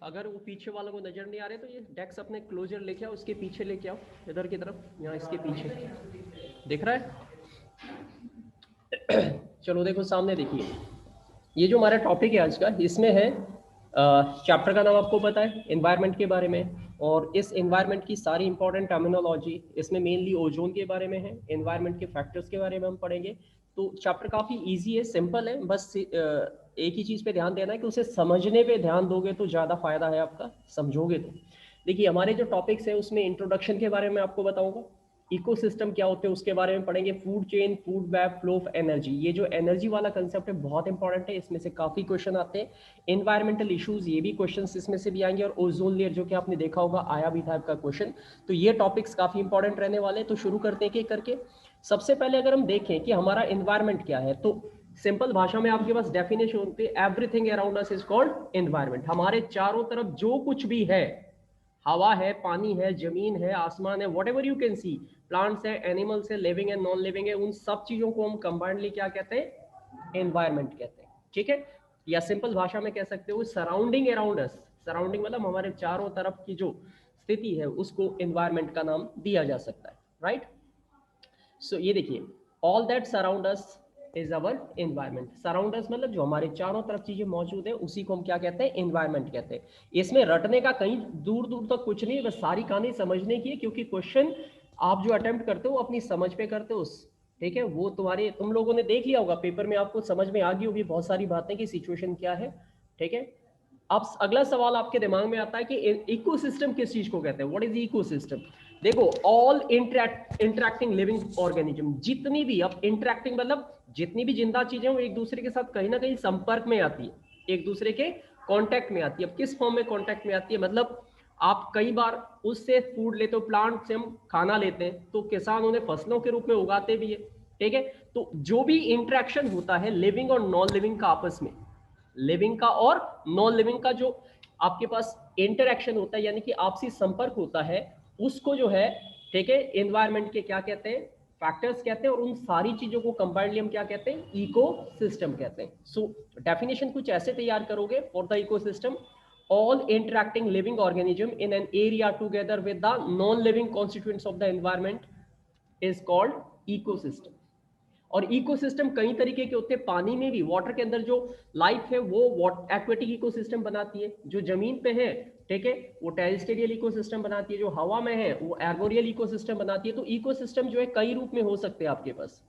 अगर वो पीछे वालों को नजर नहीं आ रहे तो ये डेस्क अपने क्लोजर लेके आओ, उसके पीछे लेके आओ, इधर की तरफ, यहाँ इसके पीछे दिख रहा है। चलो देखो सामने देखिए, ये जो हमारा टॉपिक है आज का, इसमें है चैप्टर का नाम आपको पता है, एनवायरनमेंट के बारे में। और इस एनवायरनमेंट की सारी इंपॉर्टेंट टर्मिनोलॉजी इसमें मेनली ओजोन के बारे में है, एनवायरनमेंट के फैक्टर्स के बारे में हम पढ़ेंगे। तो चैप्टर काफ़ी इजी है, सिंपल है, बस एक ही चीज़ पे ध्यान देना है कि उसे समझने पे ध्यान दोगे तो ज़्यादा फायदा है आपका, समझोगे तो। देखिए हमारे जो टॉपिक्स है उसमें इंट्रोडक्शन के बारे में आपको बताऊंगा, इकोसिस्टम क्या होते हैं उसके बारे में पढ़ेंगे, food chain, food web, flow of energy. ये जो एनर्जी वाला कंसेप्ट है बहुत इंपॉर्टेंट है, इसमें से काफी क्वेश्चन आते हैं। एनवायरमेंटल इश्यूज, ये भी क्वेश्चंस इसमें से भी आएंगे, और ओजोन लेयर जो कि आपने देखा होगा आया भी था आपका क्वेश्चन। तो ये टॉपिक्स काफी इंपॉर्टेंट रहने वाले हैं। तो शुरू करते हैं एक करके। सबसे पहले अगर हम देखें कि हमारा एनवायरमेंट क्या है, तो सिंपल भाषा में आपके पास डेफिनेशन होती है, everything around us is called environment. हमारे चारों तरफ जो कुछ भी है, हवा है, पानी है, जमीन है, आसमान है, what ever you can see, plants है, एनिमल्स है, लिविंग है, नॉन लिविंग है, उन सब चीजों को हम कंबाइंडली क्या कहते हैं, एनवायरमेंट कहते हैं। ठीक है, या सिंपल भाषा में कह सकते हो सराउंडिंग अराउंड अस। सराउंडिंग मतलब हमारे चारों तरफ की जो स्थिति है उसको एनवायरमेंट का नाम दिया जा सकता है, राइट। सो ये देखिए, all that surround us is our environment. Surround us मतलब जो हमारे चारों तरफ चीजें मौजूद है उसी को हम क्या कहते हैं, एनवायरमेंट कहते हैं। इसमें रटने का कहीं दूर दूर तक कुछ नहीं है, बस सारी कहानी समझने की है, क्योंकि क्वेश्चन आप जो अटेम्प्ट करते हो अपनी समझ पे करते हो उस, ठीक है, वो तुम्हारे, तुम लोगों ने देख लिया होगा पेपर में, आपको समझ में आ गई होगी बहुत सारी बातें कि सिचुएशन क्या है। ठीक है, अब अगला सवाल आपके दिमाग में आता है कि इकोसिस्टम किस चीज को कहते हैं, व्हाट इज इकोसिस्टम। देखो, ऑल इंटरैक्टिंग लिविंग ऑर्गेनिज्म, जितनी भी, अब इंटरैक्टिंग मतलब जितनी भी जिंदा चीजें वो एक दूसरे के साथ कहीं ना कहीं संपर्क में आती है, एक दूसरे के कांटेक्ट में आती है। अब किस फॉर्म में कांटेक्ट में आती है, मतलब आप कई बार उससे फूड लेते हो, प्लांट से हम खाना लेते हैं, तो किसान उन्हें फसलों के रूप में उगाते भी है। ठीक है, तो जो भी इंटरेक्शन होता है लिविंग और नॉन लिविंग का आपस में, लिविंग का और नॉन लिविंग का जो आपके पास इंटरेक्शन होता है, यानी कि आपसी संपर्क होता है, उसको जो है, ठीक है, एनवायरनमेंट के क्या कहते हैं, फैक्टर्स कहते हैं। और उन सारी चीजों को कंबाइंडली हम क्या कहते हैं, इकोसिस्टम कहते हैं। सो डेफिनेशन कुछ ऐसे तैयार करोगे for the ecosystem, all interacting living organism in an area together with the non-living constituents of the environment is called ecosystem। और इकोसिस्टम कई तरीके के होते हैं, पानी में भी, वाटर के अंदर जो लाइफ है वो एक्वेटिक इकोसिस्टम बनाती है, जो जमीन पे है, ठीक है, वो टेरेस्ट्रियल इकोसिस्टम बनाती है, जो हवा में है वो एर्बोरियल इकोसिस्टम बनाती है। तो इकोसिस्टम जो है कई रूप में हो सकते हैं आपके पास,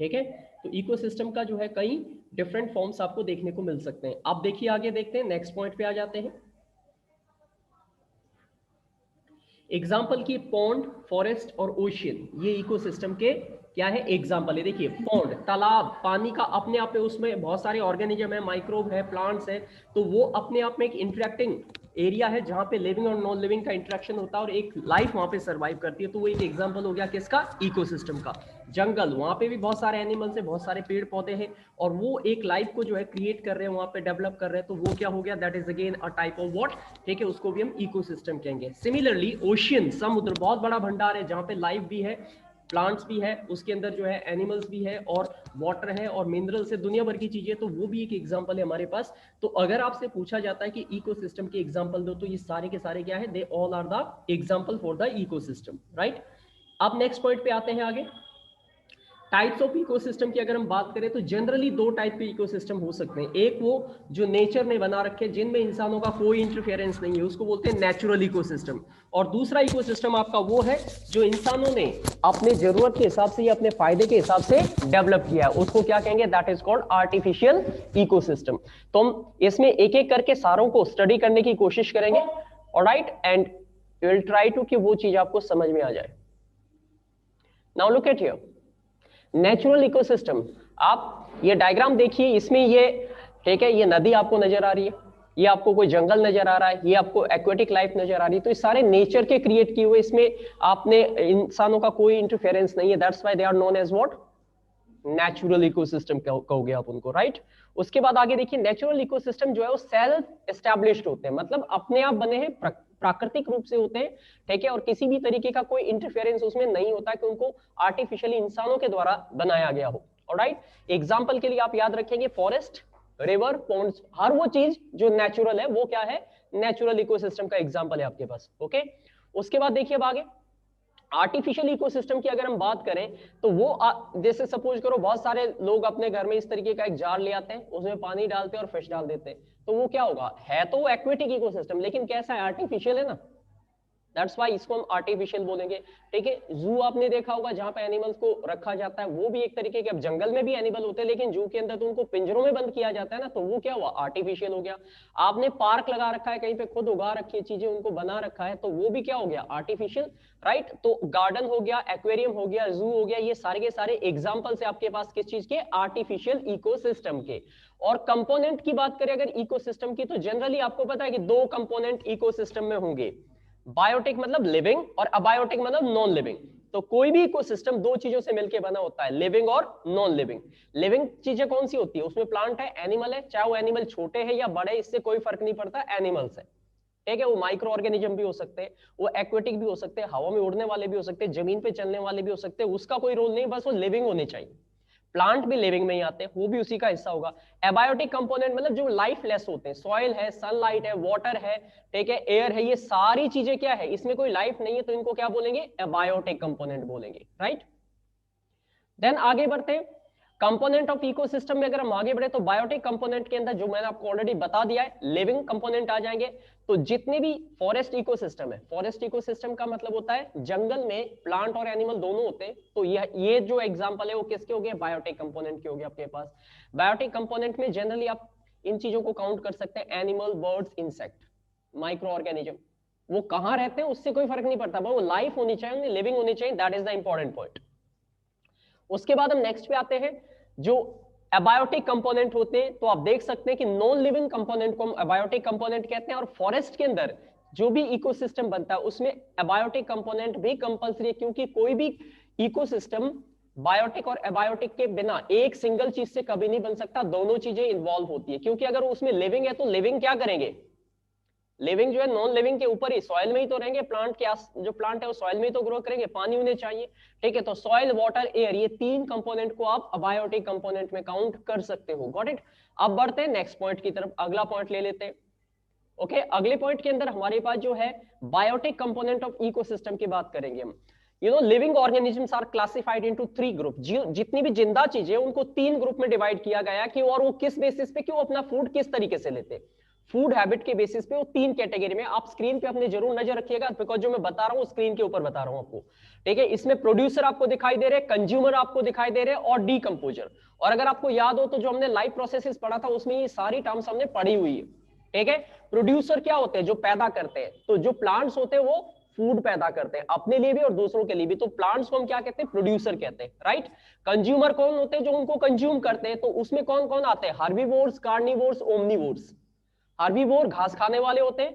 ठीक है। तो इकोसिस्टम का जो है कई डिफरेंट फॉर्म्स आपको देखने को मिल सकते हैं। आप देखिए आगे देखते हैं, नेक्स्ट पॉइंट पे आ जाते हैं। एग्जाम्पल की पॉन्ड, फॉरेस्ट और ओशियन, ये इकोसिस्टम के क्या है, एग्जाम्पल है। देखिए पॉन्ड, तालाब, पानी का अपने आप में, उसमें बहुत सारे ऑर्गेनिज्म है, माइक्रोब है, प्लांट्स है, तो वो अपने आप में एक इंटरेक्टिंग एरिया है जहां पे लिविंग और नॉन लिविंग का इंटरेक्शन होता है और एक लाइफ वहां पे सर्वाइव करती है। तो वो एक एग्जांपल हो गया किसका, इकोसिस्टम का। जंगल, वहां पे भी बहुत सारे एनिमल्स है, बहुत सारे पेड़ पौधे हैं, और वो एक लाइफ को जो है क्रिएट कर रहे हैं, वहां पे डेवलप कर रहे हैं, तो वो क्या हो गया, that is again a type of what, ठीक है, उसको भी हम इकोसिस्टम कहेंगे। सिमिलरली ओशियन, समुद्र, बहुत बड़ा भंडार है जहां पे लाइफ भी है, प्लांट्स भी है, उसके अंदर जो है एनिमल्स भी है, और वाटर है, और मिनरल्स है, दुनिया भर की चीजें, तो वो भी एक एग्जांपल है हमारे पास। तो अगर आपसे पूछा जाता है कि इकोसिस्टम के एग्जांपल दो, तो ये सारे के सारे क्या है, they all are the example for the ecosystem, right. अब नेक्स्ट पॉइंट पे आते हैं आगे। टाइप्स ऑफ इकोसिस्टम की अगर हम बात करें तो जनरली दो टाइप के इकोसिस्टम हो सकते हैं। एक वो जो नेचर ने बना रखे, जिनमें इंसानों का कोई इंटरफेरेंस नहीं है, उसको बोलते हैं नेचुरल इकोसिस्टम। और दूसरा इकोसिस्टम आपका वो है जो इंसानों ने अपने जरूरत के हिसाब से या अपने फायदे के हिसाब से डेवलप किया है, उसको क्या कहेंगे, that is called artificial ecosystem. तो हम इसमें एक एक करके सारों को स्टडी करने की कोशिश करेंगे, all right, and we will try to कि वो चीज आपको समझ में आ जाए। Now look at here, natural ecosystem. आप ये डायग्राम देखिए, इसमें ये, ठीक है, ये नदी आपको नजर आ रही है, ये आपको कोई जंगल नजर आ रहा है, ये आपको एक्वेटिक लाइफ नजर आ रही है, तो ये सारे नेचर के क्रिएट किए हुए, इसमें आपने इंसानों का कोई इंटरफेरेंस नहीं है, that's why they are known as what, natural ecosystem कहोगे आप उनको, राइट। उसके बाद आगे देखिए, नेचुरल इकोसिस्टम जो है वो सेल्फ एस्टैब्लिश्ड होते हैं, मतलब अपने आप बने हैं, प्राकृतिक रूप से होते हैं, ठीक है, और किसी भी तरीके का कोई इंटरफेरेंस उसमें नहीं होता कि उनको आर्टिफिशियली इंसानों के द्वारा बनाया गया हो, ऑलराइट। एग्जांपल के लिए आप याद रखेंगे फॉरेस्ट, रिवर, पॉन्ड्स, हर वो चीज जो नेचुरल है वो क्या है, नेचुरल इकोसिस्टम का एग्जांपल है आपके पास। ओके, उसके बाद देखिए अब आगे आर्टिफिशियल इकोसिस्टम की अगर हम बात करें तो वो जैसे सपोज करो बहुत सारे लोग अपने घर में इस तरीके का एक जार ले आते हैं, उसमें पानी डालते हैं और फिश डाल देते हैं, तो वो क्या होगा, है तो वो एक्वेटिक इकोसिस्टम लेकिन कैसा है, आर्टिफिशियल है ना, दैट्स वाई इसको हम आर्टिफिशियल बोलेंगे। ठीक है, जू आपने देखा होगा जहां पे एनिमल्स को रखा जाता है, वो भी एक तरीके के, अब जंगल में भी एनिमल होते हैं लेकिन जू के अंदर तो उनको पिंजरों में बंद किया जाता है ना, तो वो क्या हुआ, आर्टिफिशियल हो गया। आपने पार्क लगा रखा है, कहीं पे खुद उगा रखी है चीजें, उनको बना रखा है, तो वो भी क्या हो गया, आर्टिफिशियल, राइट। तो गार्डन हो गया, एक्वेरियम हो गया, जू हो गया, ये सारे के सारे एग्जाम्पल्स है आपके पास किस चीज के, आर्टिफिशियल इकोसिस्टम के। और कंपोनेंट की बात करें अगर इकोसिस्टम की, तो जनरली आपको पता है कि दो कंपोनेंट इकोसिस्टम में होंगे, बायोटिक मतलब लिविंग और अबायोटिक मतलब नॉन लिविंग। तो कोई भी इकोसिस्टम दो चीजों से मिलकर बना होता है, लिविंग और नॉन लिविंग। लिविंग चीजें कौन सी होती है, उसमें प्लांट है, एनिमल है, चाहे वो एनिमल छोटे हैं या बड़े, इससे कोई फर्क नहीं पड़ता, एनिमल्स है। ठीक है, वो माइक्रो ऑर्गेनिज्म भी हो सकते हैं, वो एक्वेटिक भी हो सकते हैं, हवा में उड़ने वाले भी हो सकते हैं, जमीन पे चलने वाले भी हो सकते हैं, उसका कोई रोल नहीं, बस वो लिविंग होने चाहिए। प्लांट भी लिविंग में ही आते हैं, वो भी उसी का हिस्सा होगा। एबायोटिक कंपोनेंट मतलब जो लाइफलेस होते हैं, सॉइल है, सनलाइट है, वाटर है, ठीक है, एयर है, ये सारी चीजें क्या है, इसमें कोई लाइफ नहीं है, तो इनको क्या बोलेंगे, एबायोटिक कंपोनेंट बोलेंगे, राइट। देन आगे बढ़ते हैं, कंपोनेंट ऑफ इकोसिस्टम में अगर हम आगे बढ़े तो बायोटिक कंपोनेंट के अंदर जो मैंने आपको ऑलरेडी बता दिया है, लिविंग कंपोनेंट आ जाएंगे। तो जितने भी फॉरेस्ट इकोसिस्टम है, फॉरेस्ट इकोसिस्टम का मतलब होता है जंगल में प्लांट और एनिमल दोनों होते हैं, तो ये जो एग्जांपल है वो किसके हो गए, बायोटिक कंपोनेंट के हो गए आपके पास। बायोटिक कंपोनेंट में जनरली आप इन चीजों को काउंट कर सकते हैं, animal, birds, insect, micro organism, वो कहां रहते हैं उससे कोई फर्क नहीं पड़ता, वो लाइफ होनी चाहिए, लिविंग होनी चाहिए, that is the important point. उसके बाद हम नेक्स्ट पे आते हैं, जो एबायोटिक कंपोनेंट होते हैं, तो आप देख सकते हैं कि नॉन लिविंग कंपोनेंट को हम एबायोटिक कंपोनेंट कहते हैं। और फॉरेस्ट के अंदर जो भी इकोसिस्टम बनता है उसमें एबायोटिक कंपोनेंट भी कंपलसरी है, क्योंकि कोई भी इकोसिस्टम बायोटिक और एबायोटिक के बिना एक सिंगल चीज से कभी नहीं बन सकता, दोनों चीजें इन्वॉल्व होती है। क्योंकि अगर उसमें लिविंग है तो लिविंग क्या करेंगे, लिविंग जो है नॉन लिविंग के ऊपर ही, सॉइल में ही तो रहेंगे, प्लांट के जो प्लांट है वो सॉइल में ही तो ग्रो करेंगे, पानी उन्हें चाहिए। ठीक है, तो सॉइल, वाटर, एयर, ये तीन कंपोनेंट को आप अबायोटिक कंपोनेंट में काउंट कर सकते हो। Got it. अब बढ़ते हैं नेक्स्ट पॉइंट की तरफ, अगला पॉइंट ले लेते हैं। ओके, अगले पॉइंट के अंदर हमारे पास जो है बायोटिक कंपोनेंट ऑफ इकोसिस्टम की बात करेंगे हम। Living organisms are classified into 3 group. जितनी भी जिंदा चीजें उनको 3 ग्रुप में डिवाइड किया गया कि और वो किस बेसिस पे कि वो अपना फूड किस तरीके से लेते हैं, फूड हैबिट के बेसिस पे वो 3 कैटेगरी में। आप स्क्रीन पे अपने जरूर नजर रखिएगा, बिकॉज जो मैं बता रहा हूँ स्क्रीन के ऊपर बता रहा हूँ आपको। ठीक है, इसमें प्रोड्यूसर आपको दिखाई दे रहे, कंज्यूमर आपको दिखाई दे रहे और डीकंपोजर। और अगर आपको याद हो तो जो हमने लाइफ प्रोसेसेस पढ़ा था उसमें ये सारी टर्म्स हमने पढ़ी हुई है। ठीक है, प्रोड्यूसर क्या होते हैं, जो पैदा करते हैं, तो जो प्लांट्स होते हैं वो फूड पैदा करते हैं अपने लिए भी और दूसरों के लिए भी, तो प्लांट्स को हम क्या कहते हैं, प्रोड्यूसर कहते हैं, राइट। कंज्यूमर कौन होते हैं, जो उनको कंज्यूम करते हैं, तो उसमें कौन कौन आते हैं, हार्बीवोर्स, कार्निवोर्स, ओमनीवोर्स। हार्बीवोर घास खाने वाले होते हैं,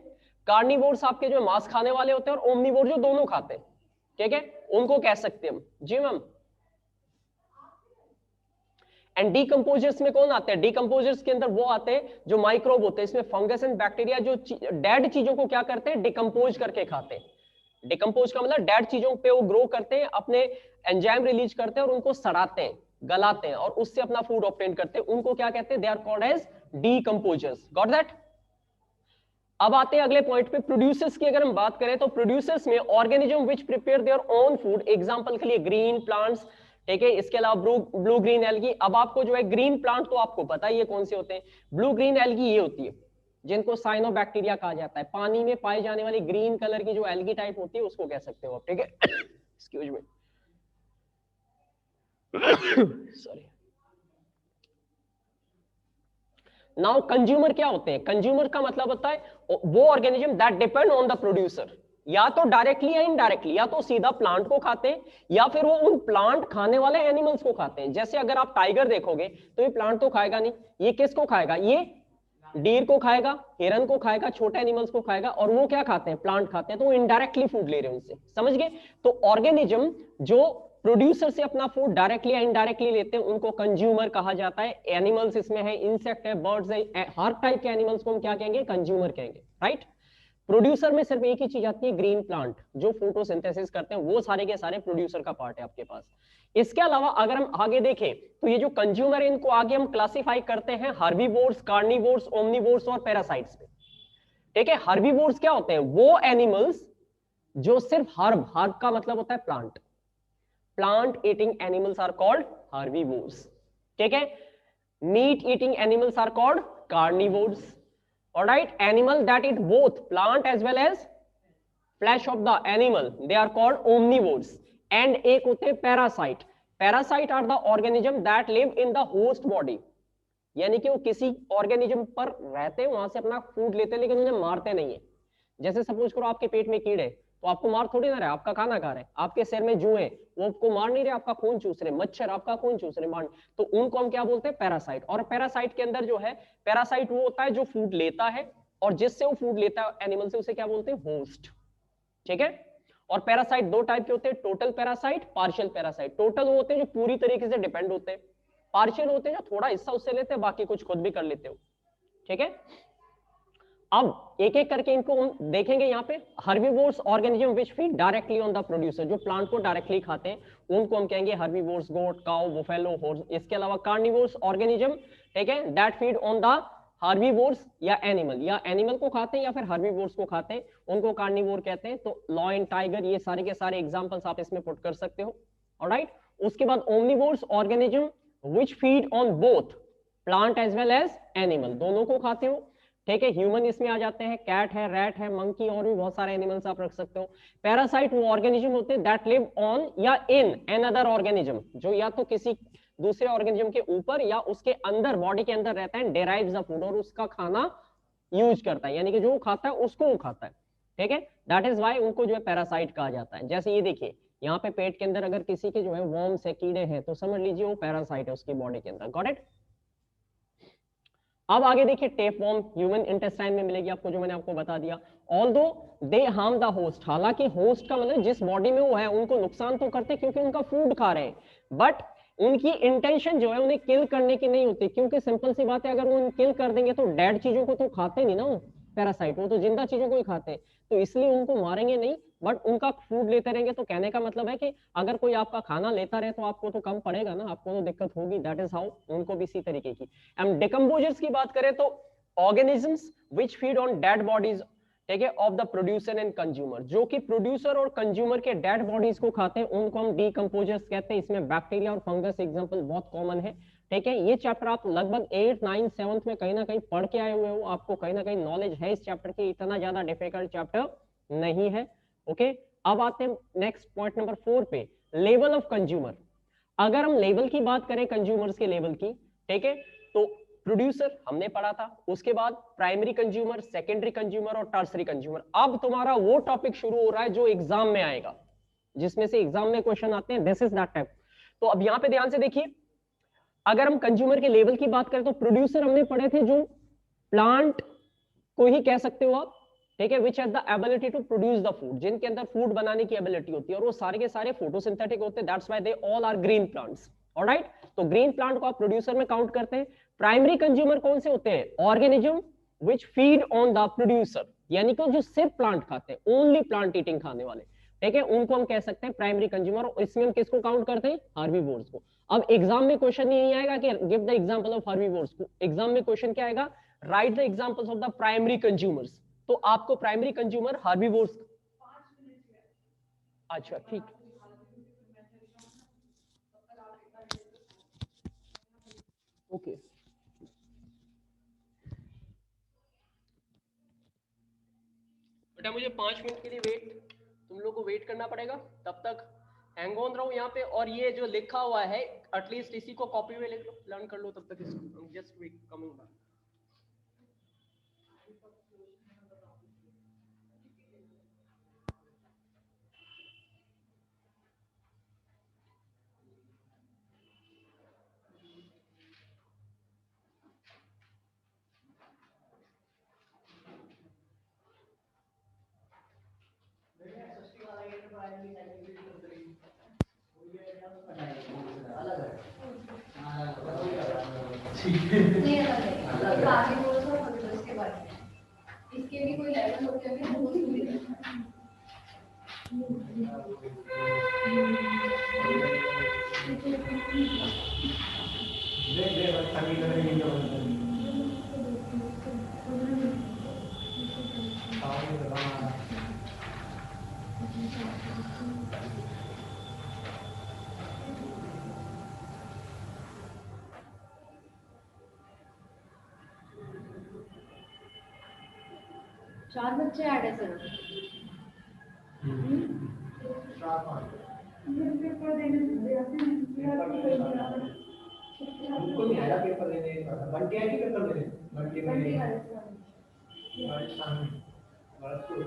कार्निवोर्स आपके जो मांस खाने वाले होते हैं, और ओमनीवोर जो दोनों खाते हैं, ठीक है, उनको कह सकते हैं हम। जी मैम। एंड डीकंपोजर्स में कौन आते हैं, डीकंपोजर्स के अंदर वो आते हैं जो माइक्रोब होते हैं, इसमें फंगस एंड बैक्टीरिया जो डेड चीजों को क्या करते हैं, डिकंपोज करके खाते हैं। डिकंपोज का मतलब डेड चीजों पे वो ग्रो करते हैं, अपने एंजाइम रिलीज करते हैं और उनको सड़ाते हैं, गलाते हैं और उससे अपना फूड ऑब्टेन करते हैं, उनको क्या कहते हैं, they are called as decomposers. Got that. अब आते हैं अगले पॉइंट पे, प्रोड्यूसर्स की अगर हम बात करें तो प्रोड्यूसर्स में organism which prepare their own food, example के लिए ग्रीन प्लांट्स, ठीक है, इसके अलावा ब्लू ग्रीन एल्गी। अब आपको जो है ग्रीन प्लांट तो आपको पता ही है कौन से होते हैं, ब्लू ग्रीन एल्गी ये होती है जिनको साइनोबैक्टीरिया कहा जाता है, पानी में पाई जाने वाली ग्रीन कलर की जो एल्गी टाइप होती है उसको कह सकते हो आप। ठीक है, excuse me, sorry. Now consumer क्या होते हैं, कंज्यूमर का मतलब होता है वो organism that depend on the producer, या तो डायरेक्टली या इनडायरेक्टली, या तो सीधा प्लांट को खाते हैं या फिर वो उन प्लांट खाने वाले एनिमल्स को खाते हैं। जैसे अगर आप टाइगर देखोगे तो ये प्लांट तो खाएगा नहीं, ये किसको खाएगा, ये डीर को खाएगा, हिरन को खाएगा, छोटे एनिमल्स को खाएगा, और वो क्या खाते हैं, प्लांट खाते हैं, तो वो इनडायरेक्टली फूड ले रहे हैं उनसे, समझ गए। तो ऑर्गेनिज्म जो प्रोड्यूसर से अपना फूड डायरेक्टली या इनडायरेक्टली लेते हैं उनको कंज्यूमर कहा जाता है। एनिमल्स इसमें है, इंसेक्ट है, बर्ड्स है, हर टाइप के एनिमल्स को हम क्या कहेंगे, कंज्यूमर कहेंगे, राइट। प्रोड्यूसर में सिर्फ एक ही चीज आती है, ग्रीन प्लांट जो फोटोसिंथेसिस करते हैं, वो सारे के सारे प्रोड्यूसर का पार्ट है आपके पास। इसके अलावा अगर हम आगे देखें तो ये जो कंज्यूमर है इनको आगे हम क्लासिफाई करते हैं हर्बीवोर्स, कार्निवोर्स, ओमनिवोर्स और पैरासाइट्स में। ठीक है, हर्बीवोर्स क्या होते हैं? वो एनिमल्स जो सिर्फ हर्ब का मतलब होता है plant eating animals are called herbivores. ठीक है, meat eating animals are called carnivores. Alright, animal that eat both plant as well as flesh of the animal they are called omnivores. And एक होते हैं parasite. Parasite are the organism that live in the host body, यानी कि वो किसी organism पर रहते हैं, वहां से अपना फूड लेते हैं, लेकिन उन्हें मारते नहीं है। जैसे सपोज करो आपके पेट में कीड़े, तो आपको मार थोड़ी ना रहे, आपका खाना खा रहे। आपके सिर में जुएं, वो आपको मार नहीं रहे, आपका खून चूस रहे। मच्छर आपका खून चूस रहे, मार। तो उनको हम क्या बोलते हैं? पैरासाइट। और पैरासाइट के अंदर जो है, पैरासाइट वो होता है जो फूड लेता है, और जिससे वो फूड लेता है एनिमल से, उसे क्या बोलते हैं? होस्ट। ठीक है, और पैरासाइट दो टाइप के होते हैं, total parasite, partial parasite. Total वो होते हैं जो पूरी तरीके से डिपेंड होते हैं, पार्शियल होते हैं जो थोड़ा हिस्सा उससे लेते हैं, बाकी कुछ खुद भी कर लेते हो। ठीक है, अब एक एक करके इनको हम देखेंगे। यहाँ पे herbivores organism which feed directly on the producer, जो प्लांट को डायरेक्टली खाते हैं उनको हम कहेंगे हर्बीवोर्स, गोट, काउ, बुफेलो, हॉर्स। इसके अलावा कार्निवोर्स ऑर्गेनिज्म, ठीक है, that feed on the herbivores, या एनिमल को खाते हैं या फिर हर्बीवोर्स को खाते हैं, उनको कार्निवोर कहते हैं। तो लॉयन, टाइगर, ये सारे के सारे एग्जांपल्स आप इसमें पुट कर सकते हो। ऑलराइट, उसके बाद omnivores organism which feed on both plant as well as animal, दोनों को खाते हो। ठीक है, ह्यूमन इसमें आ जाते हैं, कैट है, रैट है, मंकी, और भी बहुत सारे एनिमल्स आप रख सकते हो। पैरासाइट वो ऑर्गेनिज्म होते हैं दैट लिव ऑन या इन एन अदर ऑर्गेनिज्म, जो या तो किसी दूसरे ऑर्गेनिज्म के ऊपर या उसके अंदर, बॉडी के अंदर रहता है, डेराइव्स द फूड, और उसका खाना यूज करता है, यानी कि जो वो खाता है उसको वो खाता है। ठीक है, दैट इज वाई उनको जो है पैरासाइट कहा जाता है। जैसे ये देखिए, यहाँ पे पेट के अंदर अगर किसी के जो है वर्म्स है, कीड़े हैं, तो समझ लीजिए वो पैरासाइट है उसकी बॉडी के अंदर। Got it? अब आगे देखिए, टेपवर्म ह्यूमन इंटेस्टाइन में मिलेगी आपको, जो मैंने आपको बता दिया। Although they harm the host, हालांकि होस्ट का मतलब जिस बॉडी में वो है उनको नुकसान तो करते क्योंकि उनका फूड खा रहे हैं, बट उनकी इंटेंशन जो है उन्हें किल करने की नहीं होती, क्योंकि सिंपल सी बात है, अगर वो किल कर देंगे तो डेड चीजों को तो खाते नहीं ना वो पैरासाइट, वो तो जिंदा चीजों को ही खाते हैं, तो इसलिए उनको मारेंगे नहीं, बट उनका फूड लेते रहेंगे। तो कहने का मतलब है कि अगर कोई आपका खाना लेता रहे तो आपको तो कम पड़ेगा ना, आपको तो दिक्कत होगी। दैट इज हाउ उनको भी इसी तरीके की। एंड डिकम्पोजर्स की बात करें तो organisms which feed on dead bodies, ठीक है, of the producer and consumer, जो कि प्रोड्यूसर और कंज्यूमर के डेड बॉडीज को खाते हैं, उनको हम डीकम्पोजर्स कहते हैं। इसमें बैक्टीरिया और फंगस एग्जांपल बहुत कॉमन है। ठीक है, ये चैप्टर आप लगभग 8, 9, 7 में कहीं ना कहीं पढ़ के आए हुए हो, आपको कहीं ना कहीं नॉलेज है इस चैप्टर की, इतना ज्यादा डिफिकल्ट चैप्टर नहीं है। ओके, अब आते हैं नेक्स्ट पॉइंट नंबर 4 पे, लेवल ऑफ कंज्यूमर। अगर हम लेवल की बात करें, कंज्यूमर्स के लेवल की, ठीक है, तो प्रोड्यूसर हमने पढ़ा था, उसके बाद प्राइमरी कंज्यूमर, सेकेंडरी कंज्यूमर और टर्सरी कंज्यूमर। अब तुम्हारा वो टॉपिक शुरू हो रहा है जो एग्जाम में आएगा, जिसमें से एग्जाम में क्वेश्चन आते हैं, दिस इज दैट टाइप। तो अब यहां पे ध्यान से देखिए, अगर हम कंज्यूमर के लेवल की बात करें तो प्रोड्यूसर हमने पढ़े थे, जो प्लांट को ही कह सकते हो आप, ठीक है, which have the ability to produce the food, जिनके अंदर फूड बनाने की एबिलिटी होती है, और वो सारे के सारे फोटोसिंथेटिक होते हैं, that's why they all are green plants. Alright, तो ग्रीन प्लांट को आप प्रोड्यूसर में काउंट करते हैं। प्राइमरी कंज्यूमर कौन से होते हैं? Organism which feed on the producer, यानी कि जो सिर्फ प्लांट खाते हैं, ओनली प्लांट ईटिंग खाने वाले, ठीक है, उनको हम कह सकते हैं प्राइमरी कंज्यूमर। और इसमें हम किसको काउंट करते हैं? हर्बीवोर्स को। अब एग्जाम में क्वेश्चन नहीं आएगा कि give the example of herbivores, exam में क्वेश्चन क्या आएगा? Right the examples of the primary consumers. तो आपको प्राइमरी कंज्यूमर हर्बीवोर्स, अच्छा ठीक, ओके, बेटा मुझे 5 मिनट के लिए वेट, तुम लोग को वेट करना पड़ेगा, तब तक हैंग ऑन रहो यहाँ पे। और ये जो लिखा हुआ है एटलीस्ट इसी को कॉपी में लिख लो, लर्न कर लो, तब तक इसको जस्ट वेट कमिंग बैक। इसके भी कोई लेवल होते हैं। चार बच्चे ऐड है सर। उनको नहीं आया पेपर लेने, बंटी आई थी पेपर लेने, बंटी में राजस्थान में भरतपुर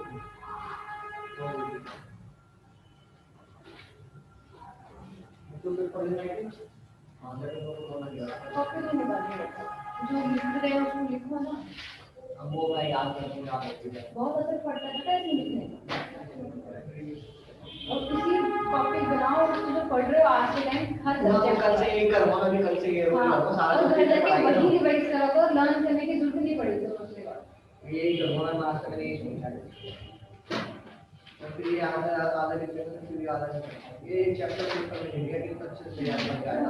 तो पेपर लेने आई थी। हाँ मेरे को बोलना गया कॉपी तो निकालिए जो लिख रहे हैं उसको लिखो ना। अब वो मैं याद करके याद रखती हूँ। बहुत असर पड़ता है पता है इसमें लिखने का। और किसी टॉपिक बनाओ और उसको जो पढ़ रहे हो आज के टाइम हर सब्जेक्ट कल से यही करवाना भी, कल से ये हाँ, सारा और घर जाके वही रिवाइज करोगे और लर्न करने की जरूरत नहीं पड़ेगी उसके बाद। यही करवाना, मैं आज तक नहीं समझा। फिर ये आधा लिखने में फिर ये आधा ये चैप्टर पेपर में लिखा कि अच्छे से याद कर जाएगा।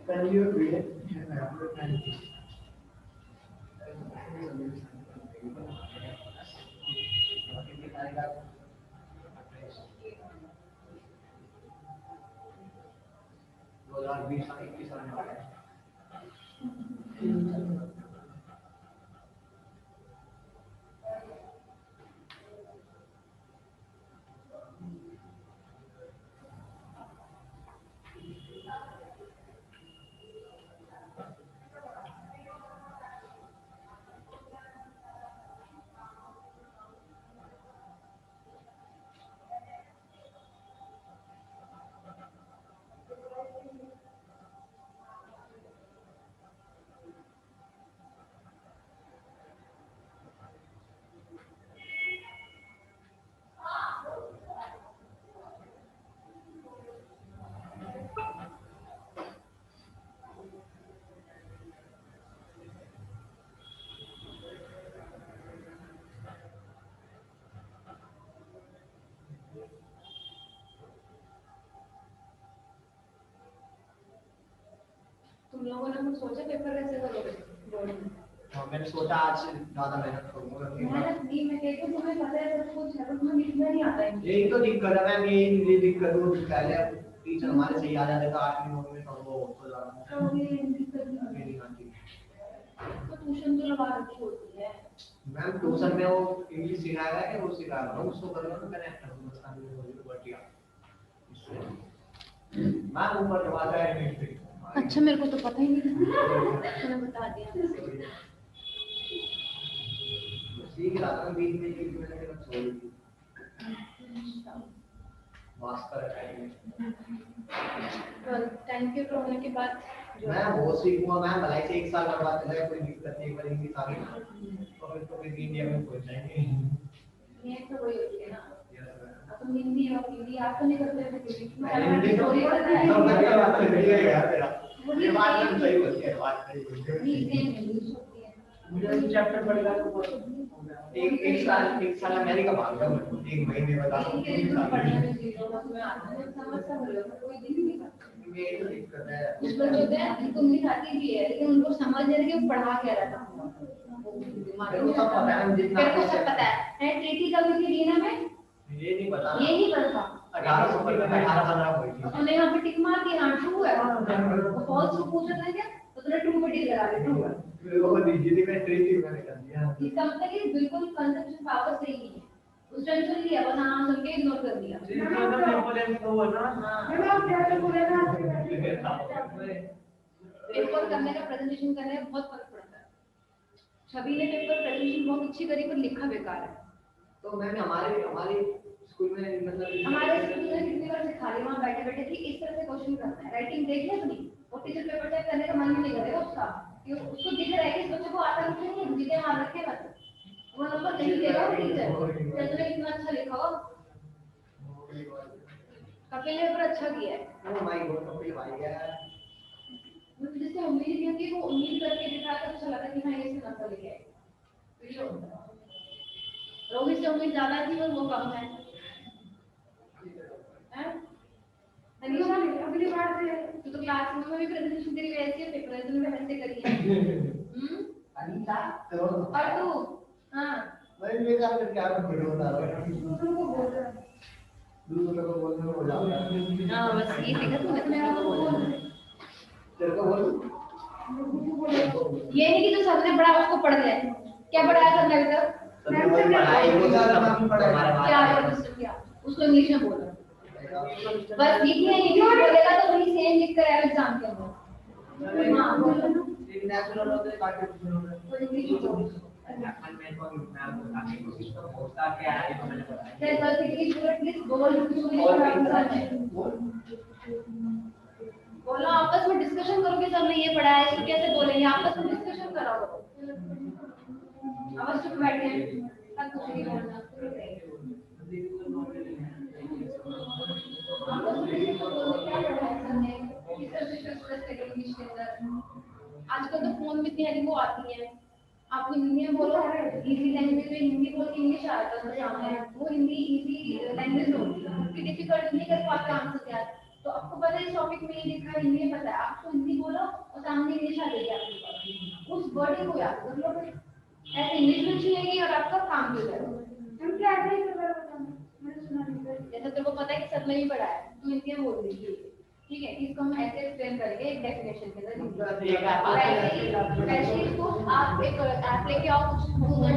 Can you read it? तुम लोगों ने कुछ सोचा पेपर कैसे करोगे बोर्ड में? मैंने सोचा आज ज्यादा मेहनत करूंगा। मेहनत नहीं, मैं कहती हूँ तुम्हें पता है सब कुछ है, तुम्हें लिखना नहीं आता है। यही तो दिक्कत है मैम, यही दिक्कत है। पहले टीचर हमारे सही आ जाते थे 8वीं 9वीं में, तो वो तो ज्यादा तो ये दिक्कत नहीं आती। तो ट्यूशन तो लगा रखी होती है मैम ट्यूशन में वो इंग्लिश सिखाएगा कि वो सिखाएगा, हम उसको करेंगे ना। मैंने बढ़िया मैम ऊपर दबाता है। अच्छा मेरे को तो पता ही नहीं था, तूने बता दिया। सीख रहा था बीच में, एक मैंने छोड़ दी मास्टर अकेडमी। तो 10 के होने के बाद मैं बहुत सीखूंगा मैम, भलाई से 1 साल बर्बाद चला, कोई दिक्कत नहीं। पर इंग्लिश आ गई तो फिर इंडिया में पहुंच जाएंगे। ये तो वही होती है ना। तुम हिंदी और हिंदी आप तो नहीं करते थे हिंदी तो स्टोरी पता है सब बढ़िया बात है, बढ़िया है यार तेरा। वही ये बात एकदम सही होती है, बात सही होती है। नीचे इंग्लिश होती है। मुझे चैप्टर पढ़ेगा तो एक साल अमेरिका भाग गया मैं, 1 महीने बता इनके लिए तो पढ़ने में चीजों में तुम्हें आता है, समझ सब लोग कोई दिक्कत नहीं करता। ये तो दिक्कत है। कुछ लोग होते हैं कि तुम दिखाती भी है लेकिन उनको समझ नहीं कि वो पढ़ा क्या रहा था। मेरे को सब पता है, जितना मेरे को सब पता है ट्रीटी कब हुई थी रीना में? ये नहीं पता। ये नहीं पता 1815 हुई थी। तूने यहाँ पे टिक मार दी, हाँ ट्रू है। तो फॉल्स ट्रू पूछा था क्या? तो तूने ट्रू पे टिक लगा दी, ट्रू है। मेरे को दीजिए मैं ट्रीटी मैंने कर दिया। इसका मतलब कि बिल्कुल कंसेप्शन पावर सही नहीं है। उस टाइम सुन लिया बस, हाँ सुन के इग्नोर कर दिया। पेपर करने का प्रेजेंटेशन करने में बहुत फर्क पड़ता है। छवि ने पेपर प्रेजेंटेशन बहुत अच्छी करी पर लिखा बेकार है। तो मैंने हमारे स्कूल में मतलब हमारे स्कूल में कितनी बार सिखा ली वहाँ बैठे बैठे कि इस तरह से क्वेश्चन करना है, राइटिंग देख लिया तुमने और टीचर पेपर चेक करने का मन भी नहीं करेगा उसका, कि उसको दिख रहा है कि इस बच्चे को आता कुछ नहीं है, जिसे मार रखे बस वो नंबर नहीं देगा वो टीचर। जब तुमने इतना अच्छा लिखा हो, कपिल ने पेपर अच्छा किया है। ओ माय गॉड, कपिल भाई यार जिससे उम्मीद नहीं थी वो उम्मीद करके दिखा तो अच्छा लगा कि हाँ ये से नंबर लेके आए। रोहित से उम्मीद ज्यादा थी और वो कम है। अगली बार से तू तो क्लासरूम में भी प्रेजेंटेशन तेरी वैसी है, पेपर में वैसे करी है। अनीता तो और तू हाँ मैं ये काम करके क्या वीडियो बना रहा हूं, दूसरों को बोल रहा है, दूसरों को बोलने में हो जाता है। हाँ बस ये सीखा तुमने, तो मेरा को बोल तेरे को बोल, ये नहीं कि तू सबने पढ़ा उसको पढ़ ले। क्या पढ़ाया सबने अभी तक? सबने वही पढ़ाया, एक सिस्टम हमारे क्या सिस्टम किया उसको इंग्लिश में बोलो, बस लिखना है, इंग्लिश बोलेगा तो वही सेम लिख कर आएगा एग्जाम के अंदर। हाँ बोलो एक नेचुरल होता है, आर्टिफिशियल होता है, तो इंग्लिश बोलो। मैं तो मैं तो सिस्टम होता क्या है तो मैंने बताया। बस इंग्लिश बोलो प्लीज, बोल बोलो, आपस में डिस्कशन करोगे, सबने ये पढ़ा है इसको कैसे बोलेंगे, आपस में डिस्कशन कराओ। अब चुप बैठे हैं, तब कुछ नहीं बोलना। आजकल तो फोन में इतनी सारी वो आती है, आप हिंदी में बोलो, इजी लैंग्वेज में हिंदी बोल के इंग्लिश आता है सामने, वो हिंदी इजी लैंग्वेज होती है, कोई डिफिकल्ट नहीं कर पाते आंसर यार। तो आपको पता है इस टॉपिक में ये लिखा है, हिंदी में पता है, आपको हिंदी बोलो और सामने इंग्लिश आ जाएगी आपके पास, उस वर्ड को याद कर लो, ऐसे इंग्लिश में चाहिए और आपका काम भी हो जाएगा। हम क्या ऐसे कर रहे हैं, मैंने सुना नहीं, जैसे तेरे को पता है कि सब में ही पढ़ा है, तू हिंदी में बोल दीजिए, ठीक है, इसको हम ऐसे एक्सप्लेन करेंगे एक डेफिनेशन के अंदर। वैसे इसको आप एक ऐप लेके आओ, कुछ गूगल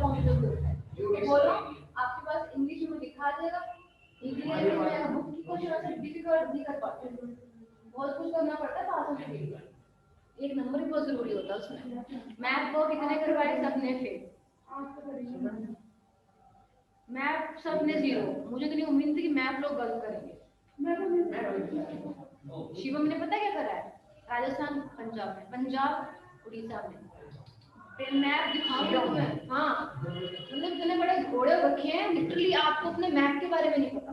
फॉर्म जो होता है, बोलो आपके पास इंग्लिश में दिखा देगा, इजीली में बुक की क्वेश्चन ऐसे डिफिकल्ट नहीं कर पाते, बहुत कुछ करना पड़ता है पास होने के लिए, एक नंबर भी बहुत जरूरी होता है उसमें। मैथ वो कितने करवाए, सबने फेल, मैथ सबने 0, मुझे तो नहीं उम्मीद थी कि मैथ लोग गलत करेंगे। शिवम ने पता क्या करा है, राजस्थान पंजाब में, पंजाब उड़ीसा में, फिर मैप दिखाऊंगी तुम्हें। हाँ मतलब इतने बड़े घोड़े रखे हैं लिटरली, आपको अपने मैप के बारे में नहीं पता।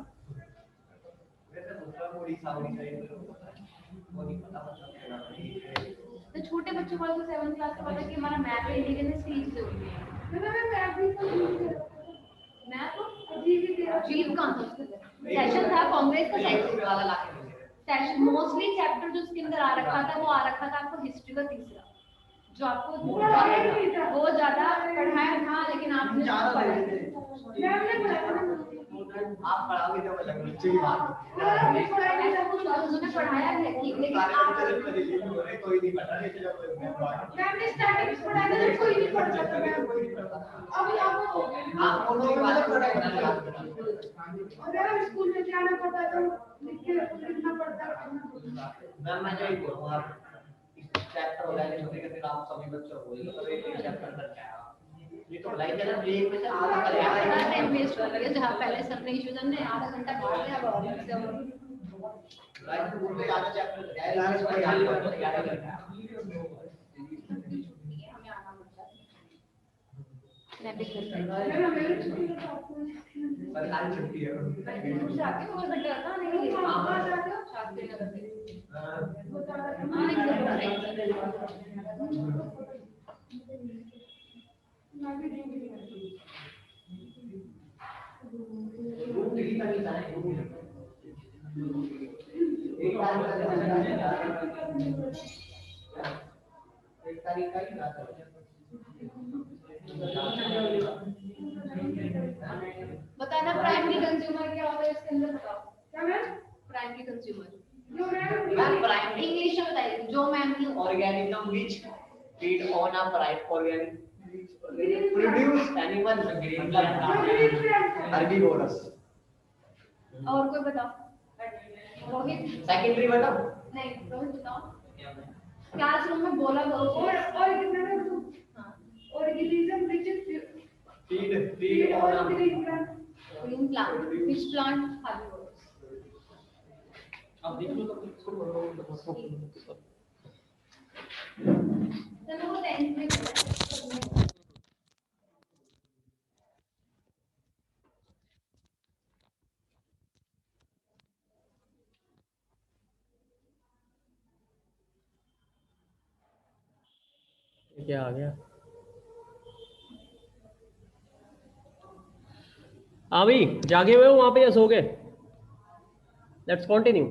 तो छोटे बच्चों को 7th क्लास का पता है कि हमारा मैप है, इंटेलिजेंस की चीजें होती हैं। मैप अजीब कहाँ था उसके अंदर, सेशन था कांग्रेस का सेशन, मोस्टली चैप्टर जो उसके अंदर आ रखा था वो आ रखा था आपको हिस्ट्री का तीसरा, जो आपको वो ज्यादा पढ़ाया था, लेकिन आपने आप पढ़ाओगे तो अलग बच्चे की बात ऐसा कुछ उन्होंने पढ़ाया है कि लेकिन आप कोई नहीं पढ़ा, लेकिन जब मैंने स्टैटिस्टिक्स पढ़ाया था कोई नहीं पढ़ता था, मैं अभी आप उन्होंने बात पढ़ा अगर स्कूल में जाना पड़ता तो लिख के लिखना पड़ता। मैं जो ही बोलूं, आप चैप्टर हो जाएगा छोटे के, फिर आप सभी बच्चों को तो एक चैप्टर करके आया, ये तो लाइक है ना, ब्रेक में से आधा कर यार इतना टाइम वेस्ट हो गया, जहां पहले सर ने इश्यू ने आधा घंटा काट दिया, अब लाइक तो पूरे आधा चैप्टर है यार, इसको याद करना है, हमें आना पड़ता है। मैं भी कर सरकारी छुट्टी है, मैं आके वो घंटा था नहीं, आप जाते हो शास्त्री नगर से, हां नहीं एक तारीख का ही बात है। बताना प्राइमरी कंज्यूमर क्या होता है इसके अंदर, बताओ क्या ma'am, primary consumer ma'am primary English में बताइए, जो मैम की organism which feed on a organism produce animal green plant herbivorous। और कोई बताओ, रोहित सेकेंडरी बताओ, नहीं रोहित बताओ, क्लासरूम में बोला दो और कितने हां organism which feed on a green plant, which plant herbivorous। अब देख लो तो चलो वो 10th में पढ़ा है। क्या आ गया, हाँ भाई जागे हुए हो वहां पे या सो गए? Let's continue.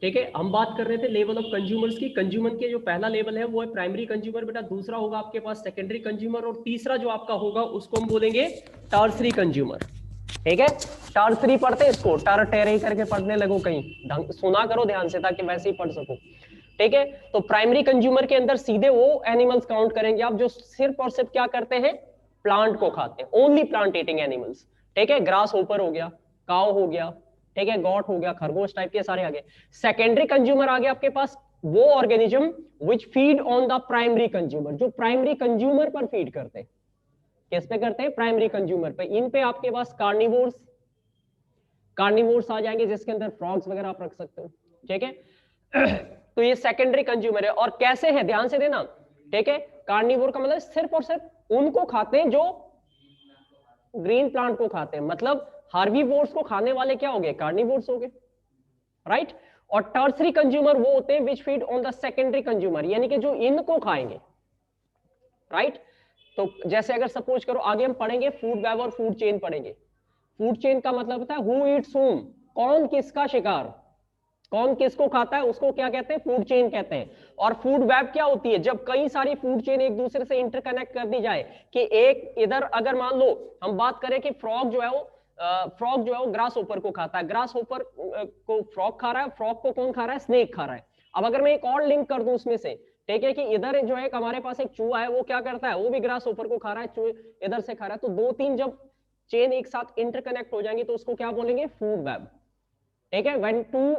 ठीक है, हम बात कर रहे थे लेवल ऑफ कंज्यूमर्स की। कंज्यूमर के जो पहला लेवल है वो है प्राइमरी कंज्यूमर बेटा, दूसरा होगा आपके पास सेकेंडरी कंज्यूमर, और तीसरा जो आपका होगा उसको हम बोलेंगे टर्सरी कंज्यूमर। ठीक है, टर्सरी पढ़ते इसको, टर टेरे करके पढ़ने लगो, कहीं ढंग सुना करो ध्यान से ताकि वैसे ही पढ़ सको। ठीक है, तो प्राइमरी कंज्यूमर के अंदर सीधे वो एनिमल्स काउंट करेंगे आप जो सिर्फ और सिर्फ क्या करते हैं, प्लांट को खाते हैं, ओनली प्लांट ईटिंग एनिमल्स। ठीक है, ग्रास होपर हो गया, काव हो गया, ठीक है, गॉट हो गया, खरगोश टाइप के सारे आ गए। सेकेंडरी कंज्यूमर आ गया आपके पास वो organism which feed on the primary consumer, जो प्राइमरी कंज्यूमर पर फीड करते हैं। किस पे करते हैं, प्राइमरी कंज्यूमर पे। इन पे आपके पास कार्निवोर्स आ जाएंगे जिसके अंदर फ्रॉग्स वगैरह आप रख सकते हो। ठीक है, तो ये सेकेंडरी कंज्यूमर है। और कैसे है ध्यान से देना। ठीक है, कार्निवोर का मतलब सिर्फ और सिर्फ उनको खाते हैं जो ग्रीन प्लांट को खाते हैं, मतलब हार्बीवोर्स को खाने वाले क्या हो गए, कार्निवोर्स हो गए, राइट। और टर्सरी कंज्यूमर वो होते हैं विच feed on the secondary consumer, यानी कि जो इनको खाएंगे, राइट। तो जैसे अगर सपोज करो आगे हम पढ़ेंगे फूड वेब और फूड चेन पढ़ेंगे। फूड चेन का मतलब होता है हु ईट्स हुम, कौन किसका शिकार, कौन किसको खाता है, उसको क्या कहते हैं, फूड चेन कहते हैं। और फूड वेब क्या होती है, जब कई सारी फूड चेन एक दूसरे से इंटरकनेक्ट कर दी जाए, कि एक इधर अगर मान लो हम बात करें कि फ्रॉग जो है वो ग्रास होपर को खाता है, ग्रास होपर को फ्रॉग खा रहा है, फ्रॉग को कौन खा रहा है, स्नेक खा रहा है। अब अगर मैं एक और लिंक कर दूं उसमें से, ठीक है, कि इधर जो है हमारे पास एक चूहा है, वो क्या करता है, वो भी ग्रास होपर को खा रहा है, चूहे इधर से खा रहा है, तो दो तीन जब चेन एक साथ इंटरकनेक्ट हो जाएंगे तो उसको क्या बोलेंगे, फूड वेब। ठीक है, when two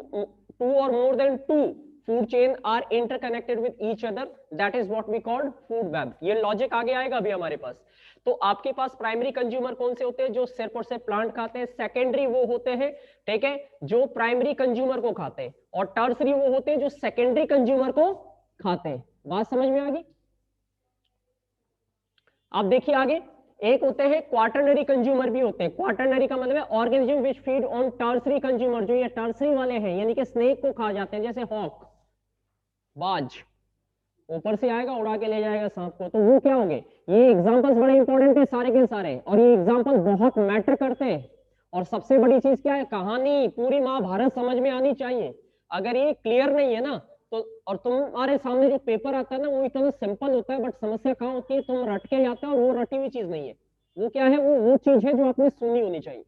or more than two food chain are interconnected with each other, that is what we called food web। ये लॉजिक आगे आएगा अभी हमारे पास। तो आपके पास प्राइमरी कंज्यूमर कौन से होते हैं, जो सिर्फ और सिर्फ प्लांट खाते हैं। सेकेंडरी वो होते हैं, ठीक है, जो प्राइमरी कंज्यूमर को खाते हैं। और टर्सरी वो होते हैं जो सेकेंडरी कंज्यूमर को खाते हैं। बात समझ में आ गई। आप देखिए आगे, एक होते हैं क्वाटरनरी कंज्यूमर भी होते हैं। क्वाटरनरी का मतलब है organism which feed on tertiary consumer, जो ये टर्सरी वाले हैं, यानी कि स्नेक को खा जाते हैं, जैसे हॉक, बाज, ऊपर से आएगा उड़ा के ले जाएगा सांप को, तो वो क्या होंगे। ये एग्जांपल्स बड़े इंपॉर्टेंट है सारे के सारे, और ये एग्जांपल बहुत मैटर करते हैं। और सबसे बड़ी चीज क्या है, कहानी पूरी महाभारत समझ में आनी चाहिए। अगर ये क्लियर नहीं है ना तो, और तुम्हारे सामने जो पेपर आता है ना वो इतना सिंपल होता है, बट समस्या कहाँ होती है, तुम रट के जाते हो और वो रटी हुई चीज नहीं है। वो क्या है, वो चीज है जो आपने सुनी होनी चाहिए।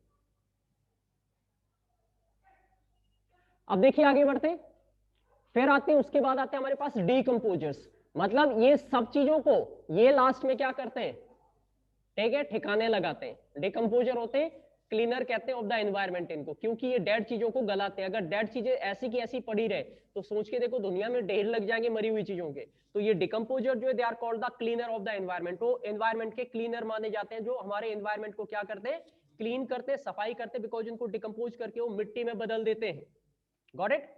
अब देखिए आगे बढ़ते हैं, फिर आते हैं, उसके बाद आते हैं हमारे पास डीकंपोजर्स। मतलब ये सब चीजों को ये लास्ट में क्या करते हैं, ठीक है, ठिकाने लगाते हैं। डीकंपोजर होते हैं, क्लीनर कहते हैं ऑफ द एनवायरनमेंट इनको, क्योंकि ये डेड चीजों को गलाते हैं। अगर डेड चीजें ऐसी की ऐसी पड़ी रहे तो सोच के देखो दुनिया में ढेर लग जाएंगे मरी हुई चीजों के। तो ये डिकम्पोजर जो है they are called the cleaner of the environment. वो एनवायरनमेंट के क्लीनर माने जाते हैं, जो हमारे एनवायरनमेंट को क्या करते हैं, क्लीन करते हैं, सफाई करते हैं, बिकॉज इनको डिकम्पोज करके वो मिट्टी में बदल देते हैं। Got it.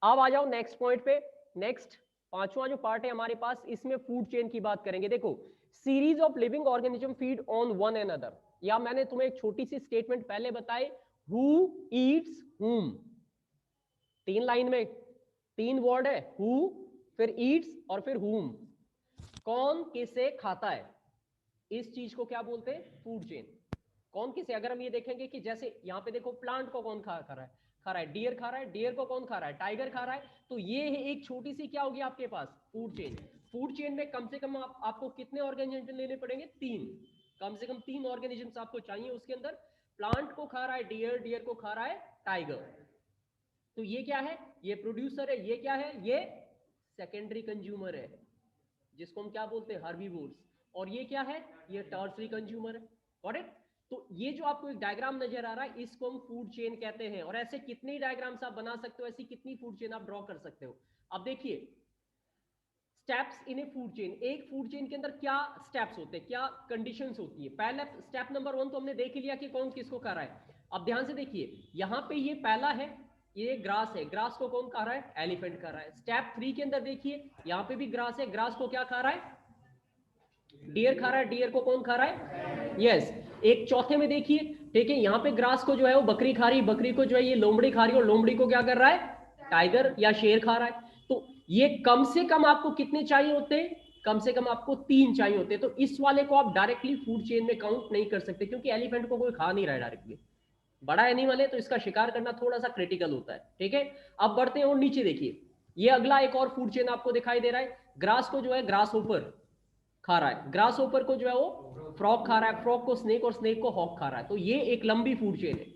अब आ जाओ नेक्स्ट पॉइंट पे। नेक्स्ट पांचवा जो पार्ट है हमारे पास, इसमें फूड चेन की बात करेंगे। देखो, series of living organism feed on one and other, या मैंने तुम्हें एक छोटी सी स्टेटमेंट पहले बताई, हु ईट्स हुम। तीन लाइन में तीन वर्ड है, हु, फिर ईट्स और फिर हुम। कौन किसे खाता है, इस चीज को क्या बोलते हैं, फूड चेन। कौन किसे, अगर हम ये देखेंगे कि जैसे यहाँ पे देखो प्लांट को कौन खा रहा है, डियर खा रहा है, डियर को कौन खा रहा है, टाइगर खा रहा है। तो ये एक छोटी सी क्या होगी आपके पास, फूड चेन। फूड चेन में कम से कम आपको कितने ऑर्गेनिज्म लेने पड़ेंगे, तीन, कम से कम तीन ऑर्गेनिजम्स आपको चाहिए उसके अंदर। प्लांट को खा रहा है डियर, डियर को खा रहा है टाइगर। तो ये क्या है, ये प्रोड्यूसर है, ये क्या है, ये सेकेंडरी कंज्यूमर है, जिसको हम क्या बोलते हैं, हर्बीवोर्स। और ये क्या है, ये टर्सरी कंज्यूमर है। Got it. तो ये जो आपको एक डायग्राम नजर आ रहा है, इसको हम फूड चेन कहते हैं। और ऐसे कितनी डायग्राम्स आप बना सकते हो, ऐसी कितनी फूड चेन आप ड्रॉ कर सकते हो। अब देखिए, steps in A food chain. एक फूड चेन के अंदर क्या स्टेप्स होते हैं, क्या कंडीशंस होती है। पहला स्टेप नंबर 1 तो हमने देख लिया कि कौन किसको खा रहा है। अब ध्यान से देखिए, यहां पे ये पहला है, ये ग्रास है, ग्रास को कौन खा रहा है, एलिफेंट खा रहा है। स्टेप 3 के अंदर देखिए, यहां पे भी ग्रास है, ग्रास को क्या खा रहा है, डियर खा रहा है, डियर को कौन खा रहा है, यस। एक चौथे में देखिए, ठीक है, यहाँ पे ग्रास को जो है वो बकरी खा रही है, बकरी को जो है ये लोमड़ी खा रही है, और लोमड़ी को क्या कर रहा है, टाइगर या शेर खा रहा है। तो ये कम से कम आपको कितने चाहिए होते हैं, कम से कम आपको 3 चाहिए होते हैं। तो इस वाले को आप डायरेक्टली फूड चेन में काउंट नहीं कर सकते, क्योंकि एलिफेंट को कोई खा नहीं रहा है डायरेक्टली। बड़ा एनिमल है तो इसका शिकार करना थोड़ा सा क्रिटिकल होता है, ठीक है। अब बढ़ते हैं और नीचे देखिए, ये अगला एक और फूड चेन आपको दिखाई दे रहा है। ग्रास को जो है ग्रास ओपर खा रहा है, ग्रास ओपर को जो है वो फ्रॉग खा रहा है, फ्रॉग को स्नेक और स्नेक को हॉक खा रहा है। तो ये एक लंबी फूड चेन है।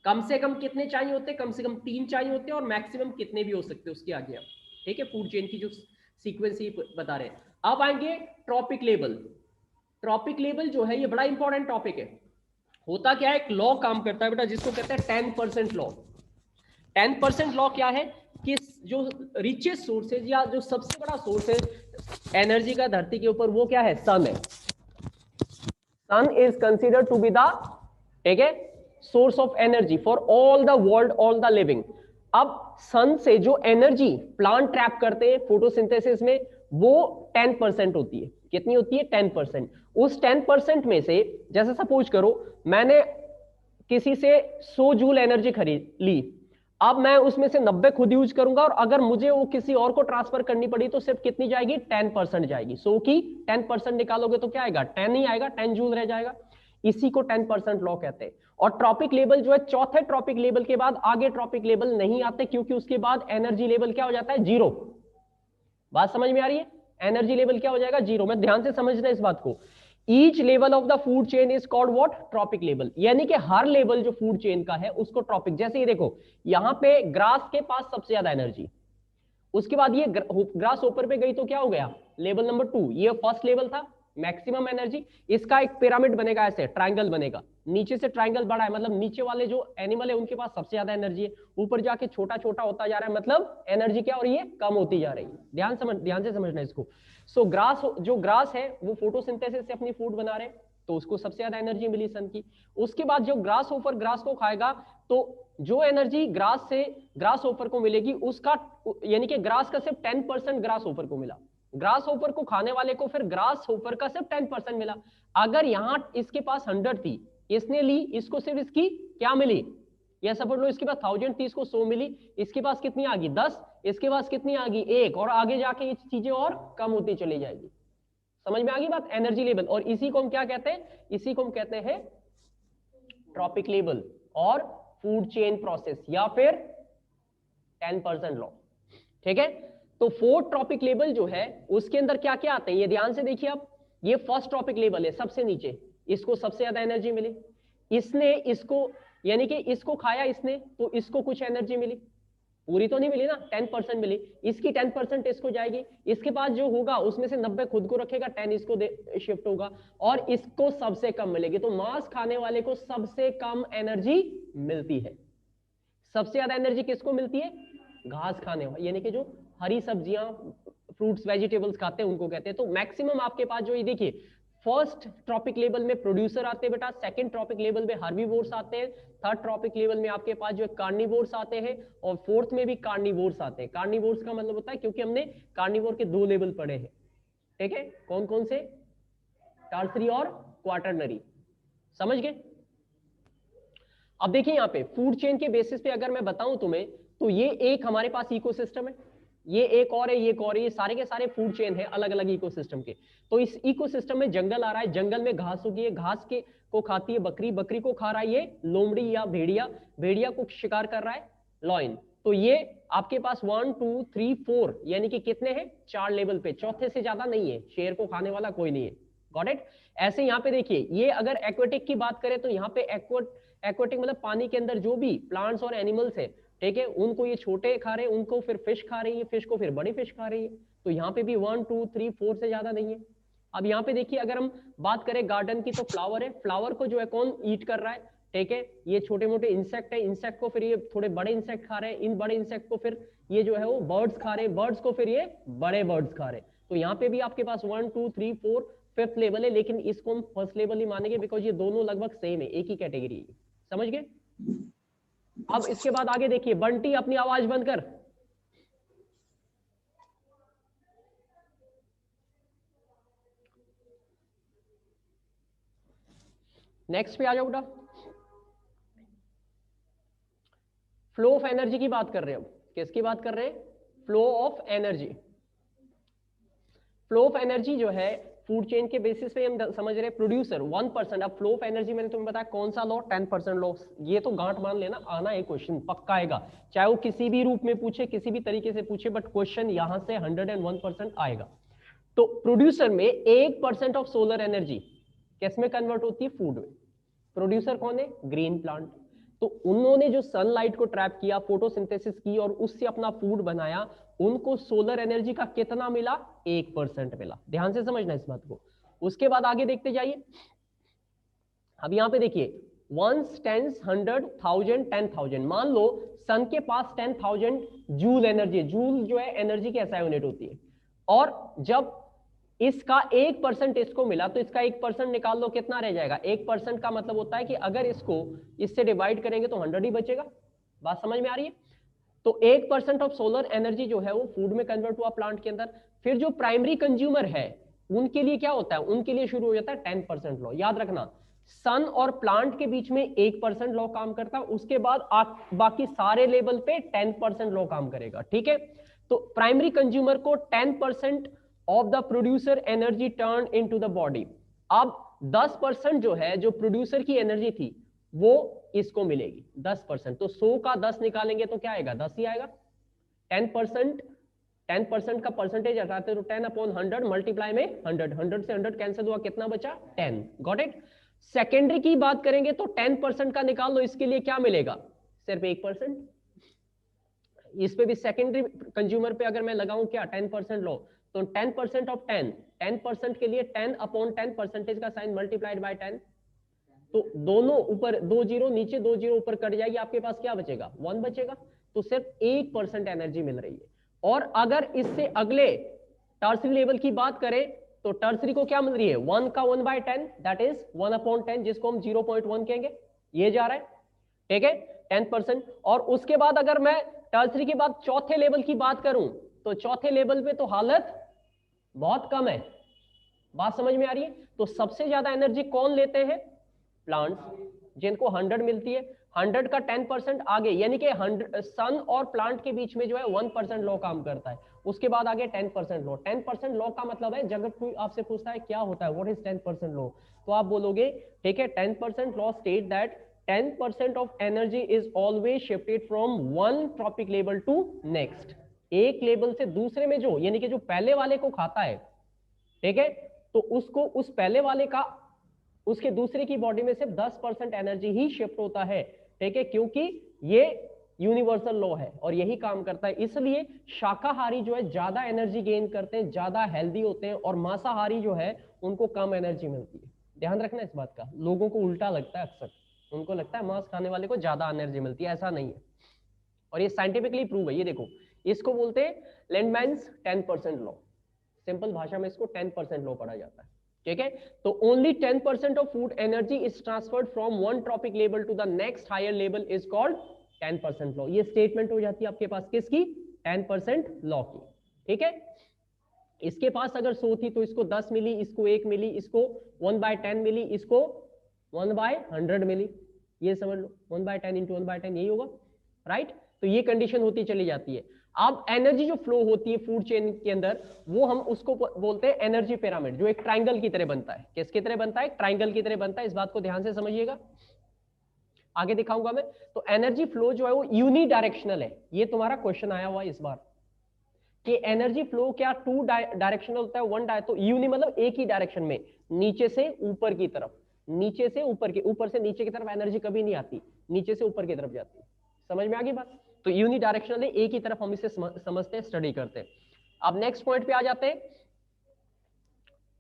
कम से कम कितने चाहिए होते हैं? कम से कम 3 चाहिए होते हैं, और मैक्सिमम कितने भी हो सकते हैं उसके आगे आप, ठीक है। फूड चेन की जो सीक्वेंस ही बता रहे हैं। अब आएंगे ट्रॉपिक लेवल। ट्रॉपिक लेवल जो है ये बड़ा इंपॉर्टेंट टॉपिक है। होता क्या है, एक लॉ काम करता है बेटा जिसको कहते हैं 10% लॉ। 10% लॉ क्या है कि जो रिचेस्ट सोर्सेज या जो सबसे बड़ा सोर्स है एनर्जी का धरती के ऊपर, वो क्या है? सन है। Sun is considered to be the, ठीक है, source of energy for all the world, all the living. अब सन से जो एनर्जी प्लांट ट्रैप करते हैं फोटोसिंथेसिस में, वो 10% होती है। कितनी होती है? 10%। उस 10% में से, जैसे सपोज करो मैंने किसी से 100 जूल एनर्जी खरीद ली, अब मैं उसमें से 90 खुद यूज करूंगा, और अगर मुझे वो किसी और को ट्रांसफर करनी पड़ी तो सिर्फ कितनी जाएगी? 10% जाएगी। 100 की 10% निकालोगे तो क्या आएगा? 10 ही आएगा, 10 जूल रह जाएगा। इसी को 10% लॉ कहते हैं। और ट्रॉपिक लेवल जो है, चौथे ट्रॉपिक लेवल के बाद आगे ट्रॉपिक लेवल नहीं आते, क्योंकि उसके बाद एनर्जी लेवल क्या हो जाता है? जीरो। बात समझ में आ रही है? एनर्जी लेवल क्या हो जाएगा? जीरो। मैं ध्यान से समझना इस बात को। Each level of the food chain is called what? Trophic level. यानी कि हर लेवल जो फूड चेन का है उसको ट्रॉपिक। जैसे ये देखो, यहां पे ग्रास के पास सबसे ज्यादा एनर्जी, उसके बाद ये ग्रास ऊपर पे गई तो क्या हो गया? Level number 2। ये फर्स्ट लेवल था, मैक्सिमम एनर्जी। इसका एक पिरामिड बनेगा, ऐसे ट्रायंगल बनेगा। नीचे से ट्रायंगल बड़ा है, मतलब नीचे वाले जो एनिमल है उनके पास सबसे ज्यादा एनर्जी है। ऊपर जाके छोटा छोटा होता जा रहा है, मतलब एनर्जी क्या हो रही है? कम होती जा रही है। ध्यान से समझना इसको। सो ग्रास, जो ग्रास है वो फोटोसिंथेसिस से अपनी फूड बना रहे, तो उसको सबसे ज्यादा एनर्जी मिली सन की। उसके बाद जो ग्रास ऊपर ग्रास को खाएगा, तो जो एनर्जी ग्रास से ग्रास ऊपर को मिलेगी उसका, यानी कि ग्रास का सिर्फ 10% ग्रास ऊपर को मिला। ग्रास ऊपर को खाने वाले को फिर ग्रास ऊपर का सिर्फ 10% मिला। अगर यहां इसके पास 100 थी, इसने ली, इसको सिर्फ इसकी क्या मिली? या समझ लो इसके पास 1000 थी, इसको 100 मिली। इसके पास कितनी आ गई? 10। इसके पास कितनी आ गई? 1। और आगे जाके ये चीजें और कम होती चली जाएगी। समझ में आ गई बात? Energy level. और इसी को हम क्या कहते हैं? इसी को हम कहते हैं ट्रॉपिक लेवल और फूड चेन प्रोसेस, या फिर 10% लॉ, ठीक है। तो 4 ट्रॉपिक लेवल जो है उसके अंदर क्या क्या आते हैं, ये ध्यान से देखिए आप। ये फर्स्ट ट्रॉपिक लेवल है, सबसे नीचे, इसको सबसे ज्यादा एनर्जी मिली। इसने इसको, यानी कि इसको खाया इसने, तो इसको कुछ एनर्जी मिली, पूरी तो नहीं मिली ना, 10% मिली। इसकी 10% इसको जाएगी। इसके पास जो होगा उसमें से 90 खुद को रखेगा, 10 इसको शिफ्ट होगा, और इसको सबसे कम मिलेगी। तो मांस खाने वाले को सबसे कम एनर्जी मिलती है। सबसे ज्यादा एनर्जी किसको मिलती है? घास खाने वाले, यानी कि जो हरी सब्जियां, फ्रूट्स, वेजिटेबल्स खाते हैं उनको कहते हैं। तो मैक्सिमम आपके पास जो ये देखिए, फर्स्ट ट्रॉपिक लेवल में प्रोड्यूसर आते हैं बेटा, सेकंड ट्रॉपिक लेवल में हर्बीवोर्स आते हैं, थर्ड ट्रॉपिक लेवल में आपके पास जो कार्निवोर्स आते हैं, और फोर्थ में भी कार्निवोर्स आते हैं। कार्निवोर्स का मतलब होता है, क्योंकि हमने कार्निवोर के 2 लेवल पढ़े हैं, ठीक है। कौन कौन से? टर्सरी और क्वाटरनरी। समझ गए? अब देखिए यहां पे फूड चेन के बेसिस पे अगर मैं बताऊं तुम्हें, तो ये एक हमारे पास इकोसिस्टम है, ये एक और है, ये एक और है, ये सारे के सारे फूड चेन है अलग अलग इकोसिस्टम के। तो इस इकोसिस्टम में जंगल आ रहा है, जंगल में घास उगी है, घास के को खाती है बकरी, बकरी को खा रहा है ये लोमड़ी या भेड़िया, भेड़िया को शिकार कर रहा है लॉयन। तो ये आपके पास 1 2 3 4, यानी कि कितने हैं? 4 लेवल पे, चौथे से ज्यादा नहीं है, शेर को खाने वाला कोई नहीं है। Got it? ऐसे यहां पे देखिए, ये अगर एक्वेटिक की बात करें तो यहाँ पे एक्वेटिक मतलब पानी के अंदर जो भी प्लांट्स और एनिमल्स है, ठीक है, उनको ये छोटे खा रहे हैं, उनको फिर फिश खा रही है, फिश को फिर बड़ी फिश खा रही है। तो यहाँ पे भी 1 2 3 4 से ज्यादा नहीं है। अब यहाँ पे देखिए, अगर हम बात करें गार्डन की, तो फ्लावर है, फ्लावर को जो है कौन ईट कर रहा है? ठीक है, ये छोटे मोटे इंसेक्ट है, इंसेक्ट को फिर ये थोड़े बड़े इंसेक्ट खा रहे हैं, इन बड़े इंसेक्ट को फिर ये जो है वो बर्ड्स खा रहे हैं, बर्ड्स को फिर ये बड़े बर्ड्स खा रहे हैं। तो यहाँ पे भी आपके पास 1 2 3 4 5th लेवल है, लेकिन इसको हम फर्स्ट लेवल ही मानेंगे, बिकॉज ये दोनों लगभग सेम है, एक ही कैटेगरी है। समझ गए? अब इसके बाद आगे देखिए, बंटी अपनी आवाज बंद कर। नेक्स्ट पे आ जाओ बेटा। फ्लो ऑफ एनर्जी की बात कर रहे हैं हम। किसकी बात कर रहे हैं? Flow of energy. Flow of energy जो है फूड चेन के बेसिस पे हम समझ रहे हैं प्रोड्यूसर 1%। अब फ्लो ऑफ एनर्जी मैंने तुम्हें बताया कौन सा लॉ, 10% लॉ। ये तो गांठ मान लेना, आना है क्वेश्चन पक्का आएगा, चाहे वो किसी भी रूप में पूछे, किसी भी तरीके से पूछे, बट क्वेश्चन यहां से 101% आएगा। तो प्रोड्यूसर में 1% ऑफ सोलर एनर्जी किस में कन्वर्ट होती है? फूड में। प्रोड्यूसर कौन है? Green plant. तो उन्होंने जो सनलाइट को ट्रैप किया, फोटोसिंथेसिस की और उससे अपना फूड बनाया, उनको सोलर एनर्जी का कितना मिला? 1% मिला। ध्यान से समझना इस बात को। उसके बाद आगे देखते जाइए। अब यहां पे देखिए 1, 10, 100, 1000, 10,000। मान लो सन के पास 10,000 जूल एनर्जी है। जूल जो है एनर्जी की एसआई यूनिट होती है, और जब इसका 1% इसको मिला तो इसका 1% निकाल लो, कितना रह जाएगा? 1% का मतलब होता है कि अगर इसको इससे डिवाइड करेंगे तो 100 ही बचेगा। बात समझ में आ रही है? तो 1% ऑफ सोलर एनर्जी जो है वो फूड में कन्वर्ट हुआ प्लांट के अंदर। फिर जो प्राइमरी कंज्यूमर है उनके लिए क्या होता है? उनके लिए शुरू हो जाता है 10% लॉ। याद रखना, सन और प्लांट के बीच में 1% लॉ काम करता है, उसके बाद बाकी सारे लेवल पे 10% लॉ काम करेगा। ठीक है, तो प्राइमरी कंज्यूमर को 10% of the producer energy turn into the body. अब 10% जो है, जो प्रोड्यूसर की एनर्जी थी, वो इसको मिलेगी 10%। तो 100 का 10 निकालेंगे तो क्या आएगा? 10 ही आएगा। 10% का परसेंटेज हटाते तो 10/100 मल्टीप्लाई में 100, 100 से 100 कैंसिल हुआ, कितना बचा? 10। Got it? सेकेंडरी की बात करेंगे तो 10% का निकाल लो, इसके लिए क्या मिलेगा? सिर्फ 1%। इस पे भी सेकेंडरी कंज्यूमर पे अगर मैं लगाऊं क्या 10% लो, तो 10% ऑफ 10% के लिए 10/10 परसेंटेज का साइन मल्टीप्लाइड बाय 10, तो दोनों ऊपर 2 जीरो, नीचे 2 जीरो, ऊपर कट जाएगी, आपके पास क्या बचेगा? 1 बचेगा। तो सिर्फ 1% एनर्जी मिल रही है। और अगर इससे अगले टर्सरी लेवल की बात करें तो टर्सरी को क्या मिल रही है? 1 का 1/10, दैट इज 1/10, जिसको हम 0.1 कहेंगे, ये जा रहा है। ठीक है, 10%। और उसके बाद अगर मैं टर्सरी के बाद चौथे लेवल की बात करूं तो चौथे लेवल पे तो हालत बहुत कम है। बात समझ में आ रही है? तो सबसे ज्यादा एनर्जी कौन लेते हैं? प्लांट्स, जिनको 100 मिलती है। 100 का 10% आगे, यानी कि 100 सन और प्लांट के बीच में जो है 1% लॉ काम करता है। उसके बाद आगे 10% लॉ। 10% लॉ का मतलब है, जब कोई आपसे पूछता है क्या होता है, व्हाट इज 10% लॉ, तो आप बोलोगे ठीक है, 10% law state that 10% of energy is always shifted from one trophic level to next. एक लेवल से दूसरे में जो, यानी कि जो पहले वाले को खाता है, ठीक है, तो उसको उस पहले वाले का उसके दूसरे की बॉडी में सिर्फ 10% एनर्जी ही शिफ्ट होता है। ठीक है, क्योंकि ये यूनिवर्सल लॉ है और यही काम करता है। इसलिए शाकाहारी जो है ज्यादा एनर्जी गेन करते हैं, ज्यादा हेल्दी होते हैं, और मांसाहारी जो है उनको कम एनर्जी मिलती है। ध्यान रखना इस बात का। लोगों को उल्टा लगता है, अक्सर उनको लगता है मांस खाने वाले को ज्यादा एनर्जी मिलती है, ऐसा नहीं है। और ये साइंटिफिकली प्रूव है। ये देखो, इसको बोलते हैं लैंडमैन्स 10% लॉ। सिंपल भाषा में इसको 10% लॉ पढ़ा जाता है। ठीक है, तो only 10% of food energy is transferred from one trophic level to the next higher level is called 10% law. ये स्टेटमेंट हो जाती है आपके पास किसकी? 10% लॉ की। ठीक है, इसके पास अगर 100 थी तो इसको 10 मिली, इसको 1 मिली, इसको 1/10 मिली, इसको 1/100 मिली। ये समझ लो, 1/10 इंटू 1/10 यही होगा, राइट? तो ये कंडीशन होती चली जाती है। अब एनर्जी जो फ्लो होती है फूड चेन के अंदर, वो हम उसको बोलते हैं एनर्जी पिरामिड, जो एक ट्राइंगल की तरह बनता है। किसकी तरह बनता है? ट्राइंगल की तरह बनता है। इस बात को ध्यान से समझिएगा, आगे दिखाऊंगा मैं। तो एनर्जी फ्लो जो है वो यूनी डायरेक्शनल है। ये तुम्हारा क्वेश्चन आया हुआ है इस बार कि एनर्जी फ्लो क्या 2 डायरेक्शनल होता है, 1 तो यूनी मतलब एक ही डायरेक्शन में, नीचे से ऊपर की तरफ, नीचे से ऊपर की, ऊपर से नीचे की तरफ एनर्जी कभी नहीं आती, नीचे से ऊपर की तरफ जाती है। समझ में आ गई बात? तो यूनी डायरेक्शनल है, एक ही तरफ हम इसे समझते हैं, स्टडी करते हैं। अब नेक्स्ट पॉइंट पे आ जाते हैं।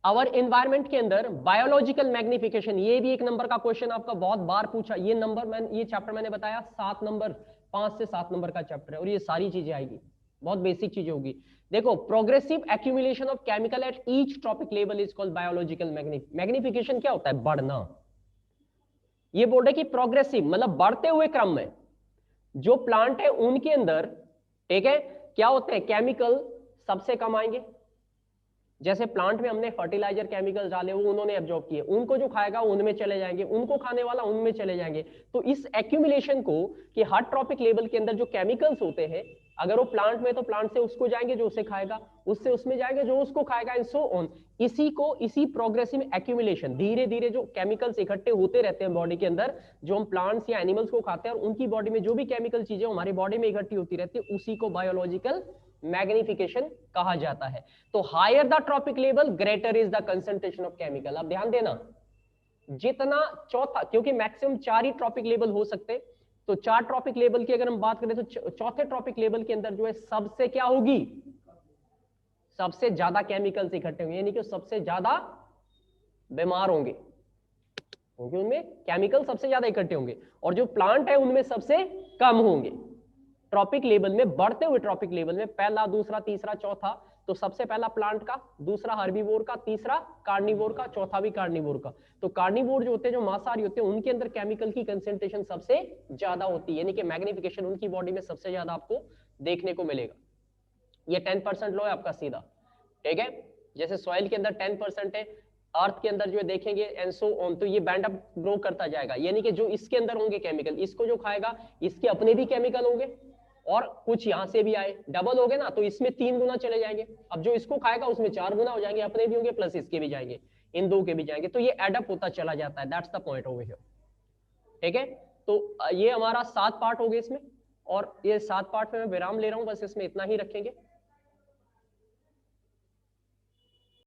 आवर एनवायरनमेंट के अंदर बायोलॉजिकल मैग्निफिकेशन, ये भी 1 नंबर का क्वेश्चन आपका बहुत बार पूछा। ये नंबर ये चैप्टर मैंने बताया 7 नंबर, 5 से 7 नंबर का चैप्टर है, और ये सारी चीजें आएगी, बहुत बेसिक चीजें होगी। देखो, progressive accumulation of chemical at each trophic level is called biological magnification. क्या होता है? बढ़ना। ये बोल रहे कि प्रोग्रेसिव मतलब बढ़ते हुए क्रम में जो प्लांट है उनके अंदर, ठीक है, क्या होते हैं? केमिकल सबसे कम आएंगे, जैसे प्लांट में हमने फर्टिलाइजर केमिकल्स डाले, वो उन्होंने एब्जॉर्ब किए, उनको जो खाएगा उनमें चले जाएंगे, उनको खाने वाला उनमें चले जाएंगे। तो इस एक्यूमुलेशन को कि हर ट्रॉपिक लेवल के अंदर जो केमिकल्स होते हैं, अगर वो प्लांट में तो प्लांट से उसको जाएंगे जो उसे खाएगा, उससे उसमें जाएंगे जो उसको खाएगा, एंड सो ऑन। इसी प्रोग्रेसिव एक्यूमुलेशन, धीरे धीरे जो केमिकल्स इकट्ठे होते रहते हैं बॉडी के अंदर, जो हम प्लांट्स या एनिमल्स को खाते हैं, और उनकी बॉडी में जो भी केमिकल चीजें हमारी बॉडी में इकट्ठी होती रहती है, उसी को बायोलॉजिकल मैग्निफिकेशन कहा जाता है। तो higher the trophic level greater is the concentration of chemical. अब ध्यान देना, जितना चौथा, क्योंकि मैक्सिमम 4 ही ट्रॉपिक लेवल हो सकते, तो 4 ट्रॉपिक लेवल की अगर हम बात करें तो चौथे ट्रॉपिक लेवल के अंदर जो है सबसे क्या होगी, सबसे ज्यादा केमिकल्स इकट्ठे होंगे, यानी कि सबसे ज्यादा बीमार होंगे, क्योंकि उनमें केमिकल सबसे ज्यादा इकट्ठे होंगे, और जो प्लांट है उनमें सबसे कम होंगे। ट्रॉपिक लेवल में, बढ़ते हुए ट्रॉपिक लेवल में पहला, दूसरा, तीसरा, चौथा, तो सबसे पहला प्लांट का, दूसरा हर्बीवोर का, तीसरा कार्निवोर का, चौथा भी कार्निवोर का। तो कार्निवोर जो होते हैं, जो मांसाहारी होते हैं, उनके अंदर केमिकल की कंसेंट्रेशन सबसे ज्यादा होती है, यानी कि मैग्निफिकेशन उनकी बॉडी में सबसे ज्यादा आपको देखने को मिलेगा। ये 10% लो है आपका सीधा, ठीक है। जैसे सॉइल के अंदर 10% है, अर्थ के अंदर जो है देखेंगे एंड सो ऑन, तो ये बैंड अप ग्रो करता जाएगा, यानी कि जो इसके अंदर होंगे केमिकल, इसको जो खाएगा इसके अपने भी केमिकल होंगे, और कुछ यहां से भी आए, डबल हो गए ना, तो इसमें 3 गुना चले जाएंगे। अब जो इसको खाएगा उसमें 4 गुना हो जाएंगे, अपने भी होंगे प्लस इसके भी जाएंगे, इन दो के भी जाएंगे, तो ये एडअप होता चला जाता है। That's the point over here, ठीक है। तो ये हमारा 7 पार्ट हो गए इसमें, और ये 7 पार्ट में मैं विराम ले रहा हूं, बस इसमें इतना ही रखेंगे।